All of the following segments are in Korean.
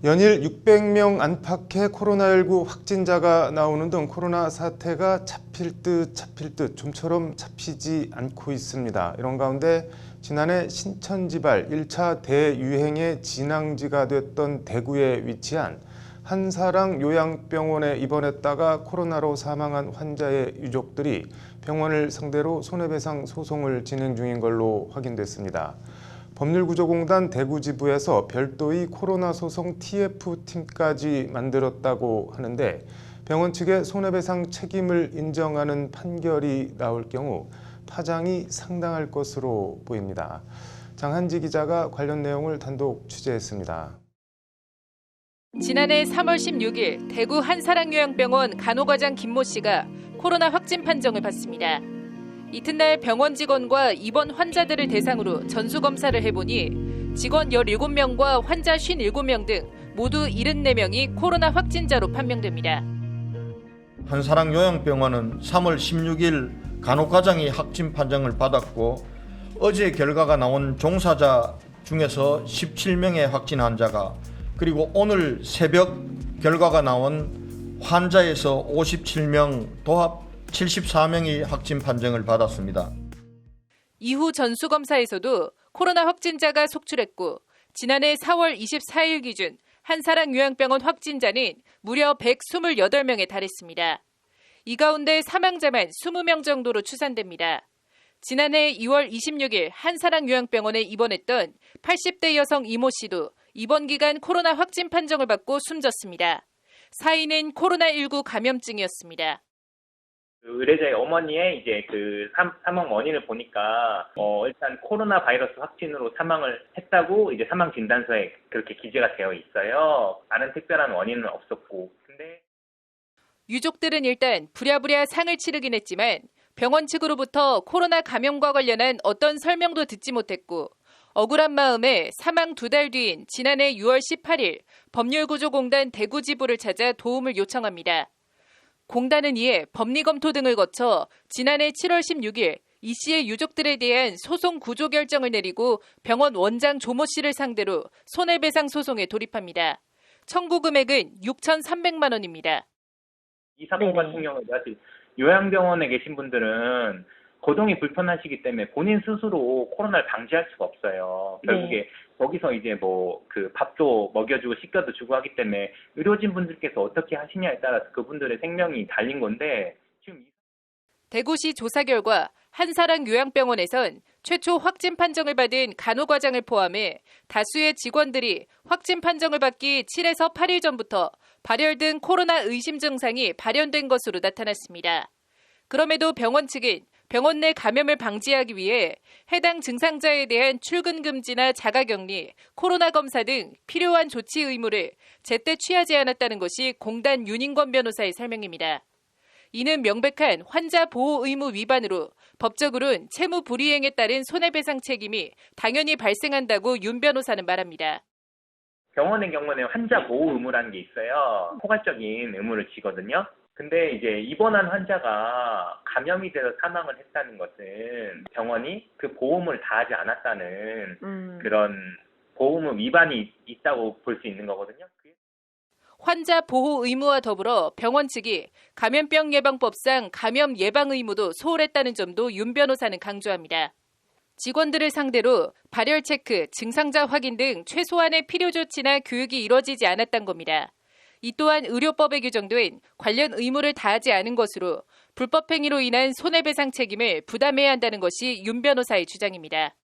연일 600명 안팎의 코로나19 확진자가 나오는 등 코로나 사태가 잡힐 듯 좀처럼 잡히지 않고 있습니다. 이런 가운데 지난해 신천지발 1차 대유행의 진앙지가 됐던 대구에 위치한 한사랑 요양병원에 입원했다가 코로나로 사망한 환자의 유족들이 병원을 상대로 손해배상 소송을 진행 중인 걸로 확인됐습니다. 법률구조공단 대구지부에서 별도의 코로나 소송 TF팀까지 만들었다고 하는데 병원 측의 손해배상 책임을 인정하는 판결이 나올 경우 파장이 상당할 것으로 보입니다. 장한지 기자가 관련 내용을 단독 취재했습니다. 지난해 3월 16일 대구 한사랑요양병원 간호과장 김모 씨가 코로나 확진 판정을 받습니다. 이튿날 병원 직원과 입원 환자들을 대상으로 전수검사를 해보니 직원 17명과 환자 57명 등 모두 74명이 코로나 확진자로 판명됩니다. 한사랑 요양병원은 3월 16일 간호과장이 확진 판정을 받았고 어제 결과가 나온 종사자 중에서 17명의 확진 환자가 그리고 오늘 새벽 결과가 나온 환자에서 57명 도합 74명이 확진 판정을 받았습니다. 이후 전수검사에서도 코로나 확진자가 속출했고 지난해 4월 24일 기준 한사랑 요양병원 확진자는 무려 128명에 달했습니다. 이 가운데 사망자만 20명 정도로 추산됩니다. 지난해 2월 26일 한사랑 요양병원에 입원했던 80대 여성 이모 씨도 입원 기간 코로나 확진 판정을 받고 숨졌습니다. 사인은 코로나19 감염증이었습니다. 의뢰자의 어머니의 이제 그 사망 원인을 보니까 일단 코로나 바이러스 확진으로 사망을 했다고 이제 사망 진단서에 그렇게 기재가 되어 있어요. 다른 특별한 원인은 없었고. 근데 유족들은 일단 부랴부랴 상을 치르긴 했지만 병원 측으로부터 코로나 감염과 관련한 어떤 설명도 듣지 못했고 억울한 마음에 사망 2달 뒤인 지난해 6월 18일 법률구조공단 대구지부를 찾아 도움을 요청합니다. 공단은 이에 법리검토 등을 거쳐 지난해 7월 16일 이 씨의 유족들에 대한 소송 구조 결정을 내리고 병원 원장 조모 씨를 상대로 손해배상 소송에 돌입합니다. 청구 금액은 6,300만 원입니다. 이 사건 같은 경우에 사실 요양병원에 계신 분들은 거동이 불편하시기 때문에 본인 스스로 코로나를 방지할 수가 없어요. 결국에 거기서 이제 뭐 그 밥도 먹여주고 씻겨도 주고 하기 때문에 의료진 분들께서 어떻게 하시냐에 따라서 그분들의 생명이 달린 건데 지금 대구시 조사 결과 한사랑 요양병원에선 최초 확진 판정을 받은 간호과장을 포함해 다수의 직원들이 확진 판정을 받기 7에서 8일 전부터 발열 등 코로나 의심 증상이 발현된 것으로 나타났습니다. 그럼에도 병원 측은 병원 내 감염을 방지하기 위해 해당 증상자에 대한 출근 금지나 자가격리, 코로나 검사 등 필요한 조치 의무를 제때 취하지 않았다는 것이 공단 윤인권 변호사의 설명입니다. 이는 명백한 환자 보호 의무 위반으로 법적으로는 채무 불이행에 따른 손해배상 책임이 당연히 발생한다고 윤 변호사는 말합니다. 병원의 경우는 환자 보호 의무라는 게 있어요. 포괄적인 의무를 지거든요. 근데 이제 입원한 환자가 감염이 돼서 사망을 했다는 것은 병원이 그 보험을 다하지 않았다는 그런 보험 위반이 있다고 볼 수 있는 거거든요. 환자 보호 의무와 더불어 병원 측이 감염병 예방법상 감염 예방 의무도 소홀했다는 점도 윤 변호사는 강조합니다. 직원들을 상대로 발열 체크, 증상자 확인 등 최소한의 필요 조치나 교육이 이뤄지지 않았던 겁니다. 이 또한 의료법에 규정된 관련 의무를 다하지 않은 것으로 불법 행위로 인한 손해배상 책임을 부담해야 한다는 것이 윤 변호사의 주장입니다.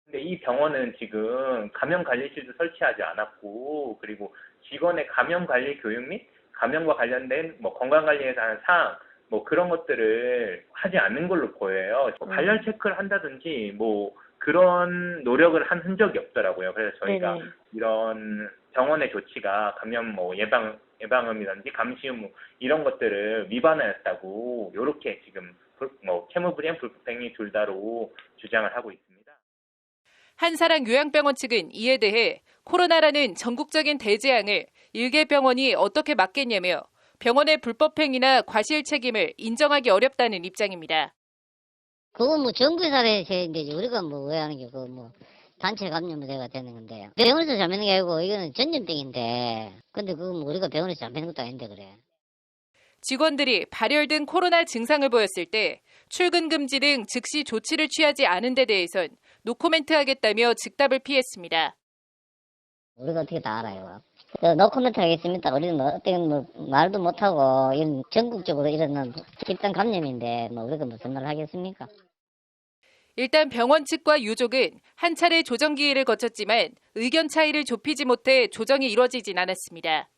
근데 이 병원은 지금 감염관리실도 설치하지 않았고 그리고 직원의 감염관리 교육 및 감염과 관련된 뭐 건강관리에 대한 사항 뭐 그런 것들을 하지 않는 걸로 보여요. 발열 체크를 한다든지 뭐 그런 노력을 한 흔적이 없더라고요. 그래서 저희가 이런 병원의 조치가 감염 뭐 예방음이라든지 감시음 뭐 이런 것들을 위반하였다고 이렇게 지금 뭐 채무불이행 불법행위 둘 다로 주장을 하고 있습니다. 한사랑 요양병원 측은 이에 대해 코로나라는 전국적인 대재앙을 일개 병원이 어떻게 막겠냐며 병원의 불법행위나 과실 책임을 인정하기 어렵다는 입장입니다. 그건 뭐 정부에서 해야 되지. 우리가 뭐 왜 하는 게, 그거 뭐 단체 감염자가 되는 건데요. 병원에서 잡히는 게 아니고 이거는 전염병인데, 근데 그건 우리가 병원에서 잡히는 것도 아닌데 그래. 직원들이 발열 등 코로나 증상을 보였을 때 출근 금지 등 즉시 조치를 취하지 않은 데 대해선 노코멘트 하겠다며 즉답을 피했습니다. 우리가 어떻게 다 알아요. 노코멘트 하겠습니다. 우리는 어떻게 말도 못하고 이런 전국적으로 일어난 집단 감염인데 우리가 무슨 말을 하겠습니까? 일단 병원 측과 유족은 한 차례 조정 기일을 거쳤지만 의견 차이를 좁히지 못해 조정이 이루어지진 않았습니다.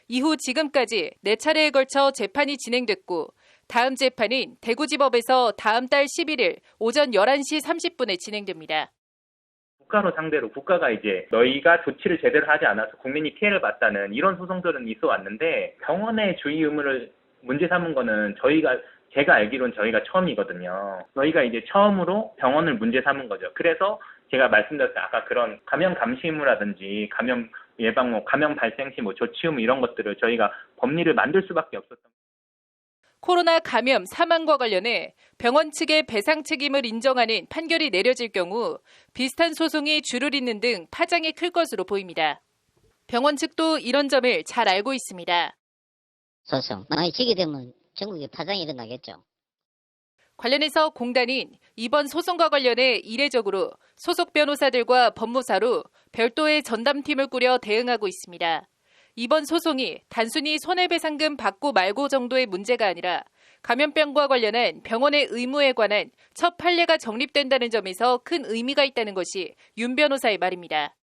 이후 지금까지 4차례에 걸쳐 재판이 진행됐고 다음 재판은 대구지법에서 다음 달 11일 오전 11시 30분에 진행됩니다. 국가로 상대로 국가가 이제 너희가 조치를 제대로 하지 않아서 국민이 피해를 봤다는 이런 소송들은 있어 왔는데 병원의 주의 의무를 문제 삼은 거는 제가 알기로는 저희가 처음이거든요. 저희가 이제 처음으로 병원을 문제 삼은 거죠. 그래서 제가 말씀드렸던 아까 그런 감염 감시 의무라든지 감염 예방, 감염 발생 시 조치 의무 이런 것들을 저희가 법리를 만들 수밖에 없었던 거예요. 코로나 감염 사망과 관련해 병원 측의 배상 책임을 인정하는 판결이 내려질 경우 비슷한 소송이 줄을 잇는 등 파장이 클 것으로 보입니다. 병원 측도 이런 점을 잘 알고 있습니다. 소송 많이 지게 되면 전국에 파장이 일어나겠죠. 관련해서 공단은 이번 소송과 관련해 이례적으로 소속 변호사들과 법무사로 별도의 전담팀을 꾸려 대응하고 있습니다. 이번 소송이 단순히 손해배상금 받고 말고 정도의 문제가 아니라 감염병과 관련한 병원의 의무에 관한 첫 판례가 정립된다는 점에서 큰 의미가 있다는 것이 윤 변호사의 말입니다.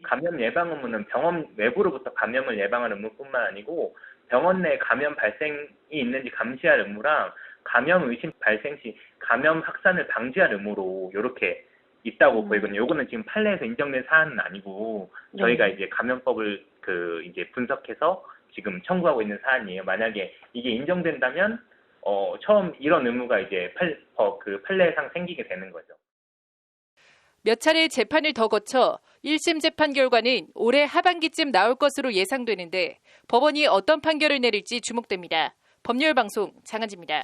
감염 예방 의무는 병원 외부로부터 감염을 예방하는 의무뿐만 아니고 병원 내 감염 발생이 있는지 감시할 의무랑 감염 의심 발생 시 감염 확산을 방지할 의무로 이렇게 있다고 보이거든요. 요거는 지금 판례에서 인정된 사안은 아니고 저희가 이제 감염법을 이제 분석해서 지금 청구하고 있는 사안이에요. 만약에 이게 인정된다면 처음 이런 의무가 이제 판례상 생기게 되는 거죠. 몇 차례 재판을 더 거쳐 1심 재판 결과는 올해 하반기쯤 나올 것으로 예상되는데 법원이 어떤 판결을 내릴지 주목됩니다. 법률방송 장한지입니다.